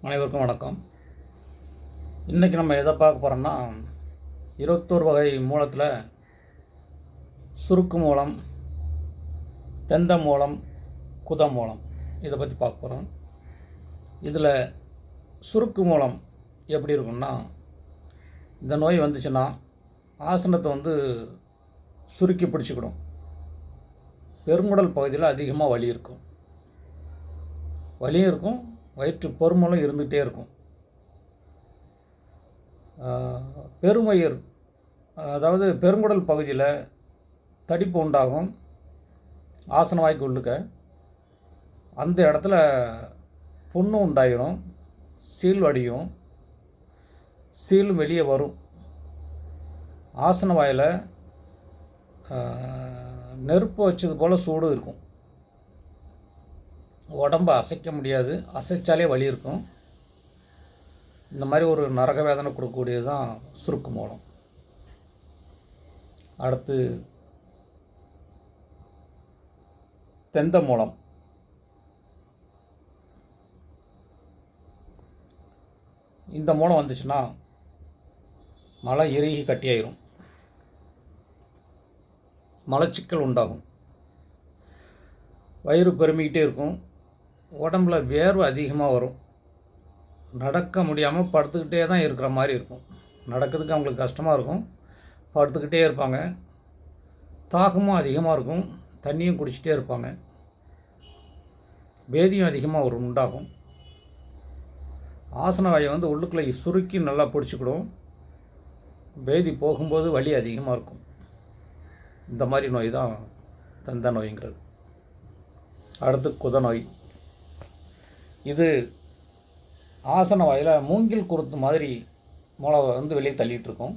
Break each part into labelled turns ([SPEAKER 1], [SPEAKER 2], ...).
[SPEAKER 1] அனைவருக்கும் வணக்கம். இன்றைக்கி நம்ம எதை பார்க்க போகிறோம்னா 21 வகை மூலத்தில் சுருக்கு மூலம், தெந்த மூலம், குத மூலம் இதை பற்றி பார்க்க போகிறோம். இதில் சுருக்கு மூலம் எப்படி இருக்கும்னா, இந்த நோய் வந்துச்சுன்னா ஆசனத்தை சுருக்கி பிடிச்சிக்கிடும். பெருங்குடல் பகுதியில் அதிகமாக வலி இருக்கும், வலியும் இருக்கும், வயிற்று பொறுமலும் இருந்துகிட்டே இருக்கும். பெருமயிர், அதாவது பெருங்குடல் பகுதியில் தடிப்பு உண்டாகும். ஆசன வாய்க்கு உள்ளுக்க அந்த இடத்துல புண்ணு உண்டாயிரும், சீல் வடியும், சீலும் வெளியே வரும். ஆசன வாயில் நெருப்பு வச்சது போல் சூடு இருக்கும். உடம்பை அசைக்க முடியாது, அசைச்சாலே வலி இருக்கும். இந்த மாதிரி ஒரு நரக வேதனை கொடுக்கக்கூடியது தான் சுருக்கு மூலம். அடுத்து தெந்த மூலம். இந்த மூலம் வந்துச்சுன்னா மலை இறுகி கட்டியாயிரும், மலச்சிக்கல் உண்டாகும், வயிறு பெருமிக்கிட்டே இருக்கும், உடம்புல வேர்வை அதிகமாக வரும், நடக்க முடியாமல் படுத்துக்கிட்டே தான் இருக்கிற மாதிரி இருக்கும். நடக்கிறதுக்கு அவங்களுக்கு கஷ்டமாக இருக்கும், படுத்துக்கிட்டே இருப்பாங்க. தாகமும் அதிகமாக இருக்கும், தண்ணியும் குடிச்சிட்டே இருப்பாங்க. பேதியும் அதிகமாக உண்டாகும். ஆசன வாயை உள்ளுக்குள்ளே சுருக்கி நல்லா பிடிச்சிக்கிடும். பேதி போகும்போது வலி அதிகமாக இருக்கும். இந்த மாதிரி நோய் தான் தந்த நோய்ங்கிறது. அடுத்து குத நோய். இது ஆசன வாயில் மூங்கில் குருத்து மாதிரி மூளை வெளியே தள்ளிகிட்ருக்கும்.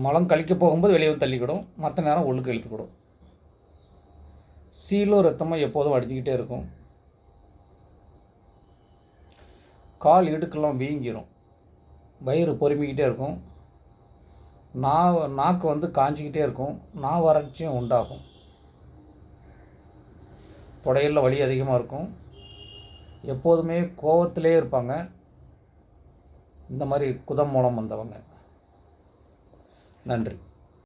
[SPEAKER 1] மலம் கழிக்க போகும்போது வெளியே தள்ளிக்கிடும், மற்ற நேரம் உள்ளுக்கு இழுத்துக்கிடும். சீலும் ரத்தமும் எப்போதும் அடிச்சுக்கிட்டே இருக்கும். கால் இடுக்கெல்லாம் வீங்கிடும், வயிறு பொறுமிக்கிட்டே இருக்கும், நாக்கு காஞ்சிக்கிட்டே இருக்கும், வறட்சியும் உண்டாகும். தொடையில் வலி அதிகமாக இருக்கும், எப்போதுமே கோவத்திலே இருப்பாங்க. இந்த மாதிரி குதம் மூலம் வந்தவங்க. நன்றி.